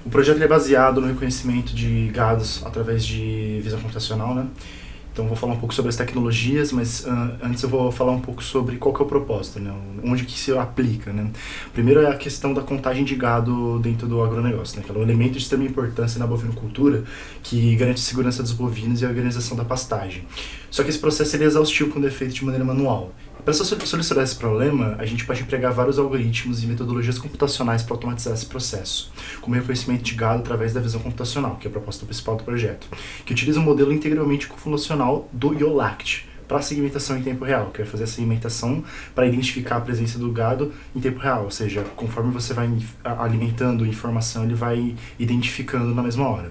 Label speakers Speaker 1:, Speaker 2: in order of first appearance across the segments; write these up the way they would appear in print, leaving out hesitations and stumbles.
Speaker 1: O projeto ele é baseado no reconhecimento de gados através de visão computacional, né? Então vou falar um pouco sobre as tecnologias, mas antes eu vou falar um pouco sobre qual que é o propósito, né? Onde que se aplica, né? Primeiro é a questão da contagem de gado dentro do agronegócio, né? Que é um elemento de extrema importância na bovinocultura que garante a segurança dos bovinos e a organização da pastagem. Só que esse processo ele é exaustivo quando é feito de maneira manual. Para solucionar esse problema, a gente pode empregar vários algoritmos e metodologias computacionais para automatizar esse processo, como o reconhecimento de gado através da visão computacional, que é a proposta principal do projeto, que utiliza um modelo integralmente convolucional do YOLACT para segmentação em tempo real, que vai fazer a segmentação para identificar a presença do gado em tempo real, ou seja, conforme você vai alimentando informação, ele vai identificando na mesma hora.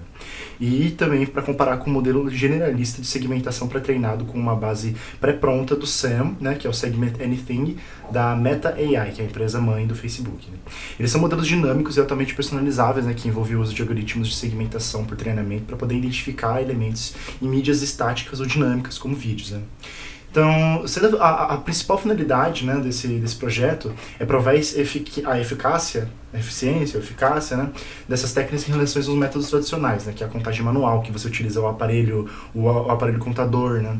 Speaker 1: E também para comparar com o modelo generalista de segmentação pré-treinado com uma base pré-pronta do SAM, né, que é o Segment Anything, da Meta AI, que é a empresa mãe do Facebook. Né. Eles são modelos dinâmicos e altamente personalizáveis, né, que envolvem o uso de algoritmos de segmentação por treinamento para poder identificar elementos em mídias estáticas ou dinâmicas, como vídeos. Né. Então, a principal finalidade, né, desse projeto é provar a eficiência, né, dessas técnicas em relação aos métodos tradicionais, né, que é a contagem manual, que você utiliza o aparelho contador, né.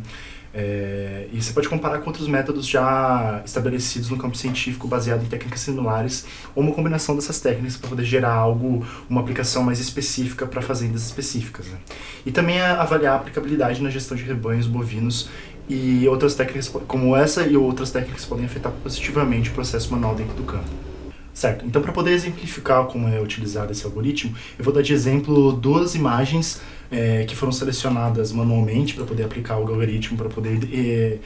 Speaker 1: E você pode comparar com outros métodos já estabelecidos no campo científico baseado em técnicas similares ou uma combinação dessas técnicas para poder gerar uma aplicação mais específica para fazendas específicas. Né. E também avaliar a aplicabilidade na gestão de rebanhos bovinos e outras técnicas como essa e outras técnicas podem afetar positivamente o processo manual dentro do campo. Certo, então para poder exemplificar como é utilizado esse algoritmo, eu vou dar de exemplo duas imagens que foram selecionadas manualmente para poder aplicar o algoritmo, para poder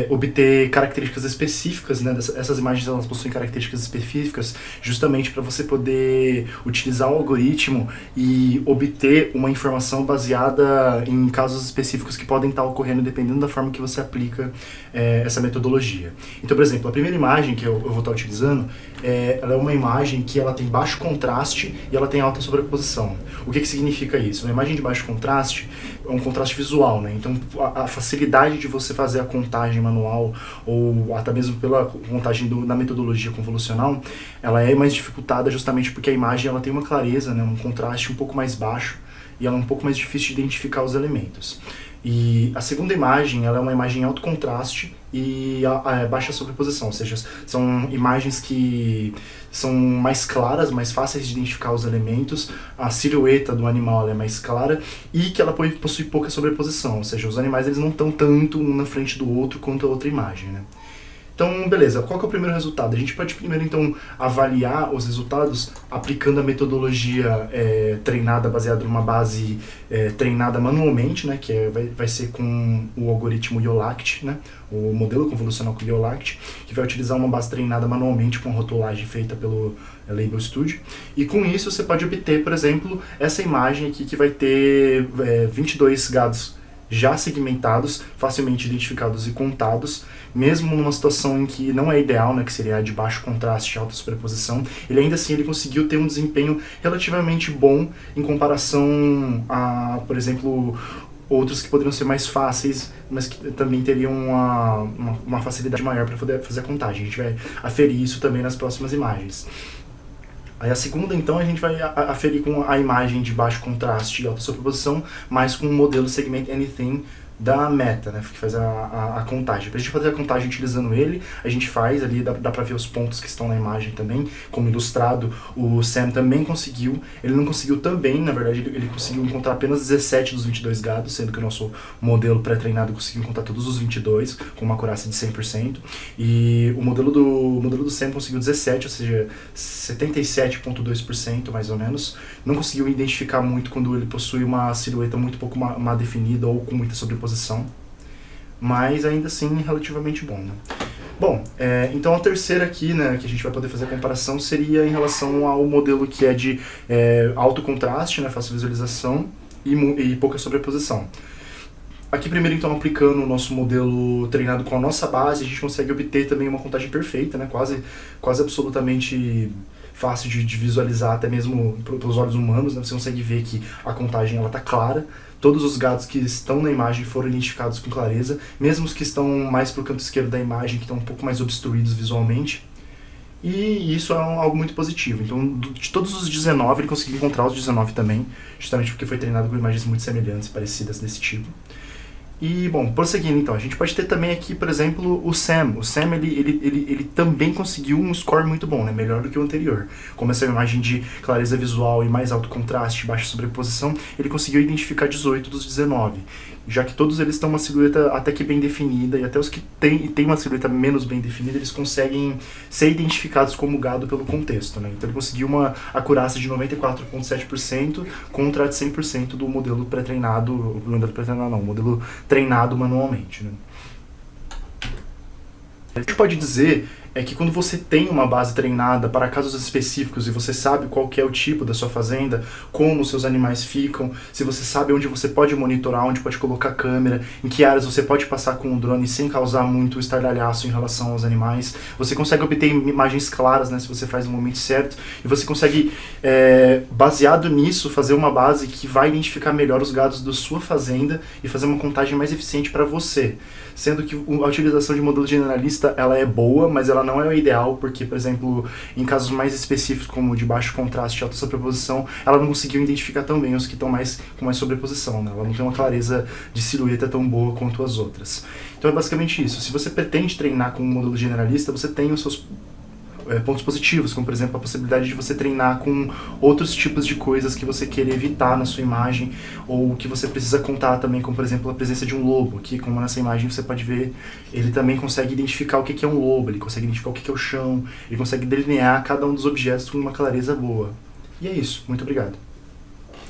Speaker 1: obter características específicas, né? Essas imagens elas possuem características específicas justamente para você poder utilizar o algoritmo e obter uma informação baseada em casos específicos que podem estar ocorrendo dependendo da forma que você aplica essa metodologia. Então, por exemplo, a primeira imagem que eu vou estar utilizando, ela é uma imagem que ela tem baixo contraste e ela tem alta sobreposição. O que significa isso? Uma imagem de baixo contraste é um contraste visual, né? Então a facilidade de você fazer a contagem manual ou até mesmo pela contagem na metodologia convolucional, ela é mais dificultada justamente porque a imagem ela tem uma clareza, né? Um contraste um pouco mais baixo e ela é um pouco mais difícil de identificar os elementos. E a segunda imagem, ela é uma imagem em alto contraste e baixa sobreposição, ou seja, são imagens que são mais claras, mais fáceis de identificar os elementos, a silhueta do animal ela é mais clara e que ela possui pouca sobreposição, ou seja, os animais eles não estão tanto um na frente do outro quanto a outra imagem, né? Então, beleza, qual que é o primeiro resultado? A gente pode primeiro, então, avaliar os resultados aplicando a metodologia treinada, baseada numa base treinada manualmente, né, que vai ser com o algoritmo YOLACT, né, o modelo convolucional com o YOLACT, que vai utilizar uma base treinada manualmente com rotulagem feita pelo Label Studio. E com isso você pode obter, por exemplo, essa imagem aqui que vai ter 22 gados já segmentados, facilmente identificados e contados, mesmo numa situação em que não é ideal, né, que seria de baixo contraste e alta sobreposição, ainda assim ele conseguiu ter um desempenho relativamente bom em comparação a, por exemplo, outros que poderiam ser mais fáceis, mas que também teriam uma facilidade maior para poder fazer a contagem. A gente vai aferir isso também nas próximas imagens. Aí a segunda, então, a gente vai aferir com a imagem de baixo contraste e alta sobreposição, mas com o modelo Segment Anything da Meta, né, que faz a contagem. Para a gente fazer a contagem utilizando ele, a gente faz ali, dá para ver os pontos que estão na imagem também, como ilustrado, o Sam também conseguiu, ele não conseguiu também, na verdade ele conseguiu encontrar apenas 17 dos 22 gados, sendo que o nosso modelo pré-treinado conseguiu encontrar todos os 22, com uma acurácia de 100%, e o modelo do Sam conseguiu 17, ou seja, 77,2% mais ou menos, não conseguiu identificar muito quando ele possui uma silhueta muito pouco mal definida ou com muita sobreposição, mas ainda assim relativamente bom, né? Bom, então a terceira aqui, né, que a gente vai poder fazer a comparação seria em relação ao modelo que é de alto contraste, né, fácil visualização e pouca sobreposição. Aqui primeiro então aplicando o nosso modelo treinado com a nossa base, a gente consegue obter também uma contagem perfeita, né, quase absolutamente fácil de visualizar até mesmo pelos olhos humanos, né? Você consegue ver que a contagem ela tá clara, todos os gados que estão na imagem foram identificados com clareza, mesmo os que estão mais para o canto esquerdo da imagem, que estão um pouco mais obstruídos visualmente. E isso é algo muito positivo. Então, de todos os 19, ele conseguiu encontrar os 19 também, justamente porque foi treinado com imagens muito semelhantes, parecidas desse tipo. E, bom, prosseguindo então, a gente pode ter também aqui, por exemplo, o Sam. O Sam, ele também conseguiu um score muito bom, né? Melhor do que o anterior. Como essa imagem de clareza visual e mais alto contraste, baixa sobreposição, ele conseguiu identificar 18 dos 19. Já que todos eles têm uma silhueta até que bem definida, e até os que têm uma silhueta menos bem definida, eles conseguem ser identificados como gado pelo contexto, né? Então ele conseguiu uma acurácia de 94,7% contra a de 100% do modelo pré-treinado, o modelo treinado manualmente, né? A gente pode dizer é que quando você tem uma base treinada para casos específicos e você sabe qual que é o tipo da sua fazenda, como os seus animais ficam, se você sabe onde você pode monitorar, onde pode colocar câmera, em que áreas você pode passar com o drone sem causar muito estardalhaço em relação aos animais, você consegue obter imagens claras, né, se você faz no momento certo, e você consegue, baseado nisso, fazer uma base que vai identificar melhor os gados da sua fazenda e fazer uma contagem mais eficiente para você. Sendo que a utilização de modelo generalista ela é boa, mas ela não é o ideal, porque, por exemplo, em casos mais específicos, como de baixo contraste e alta sobreposição, ela não conseguiu identificar tão bem os que estão com mais sobreposição, né? Ela não tem uma clareza de silhueta tão boa quanto as outras. Então é basicamente isso. Se você pretende treinar com um modelo generalista, você tem os seus pontos positivos, como por exemplo a possibilidade de você treinar com outros tipos de coisas que você queira evitar na sua imagem, ou que você precisa contar também, como por exemplo a presença de um lobo, que como nessa imagem você pode ver, ele também consegue identificar o que é um lobo, ele consegue identificar o que é o chão, ele consegue delinear cada um dos objetos com uma clareza boa. E é isso, muito obrigado.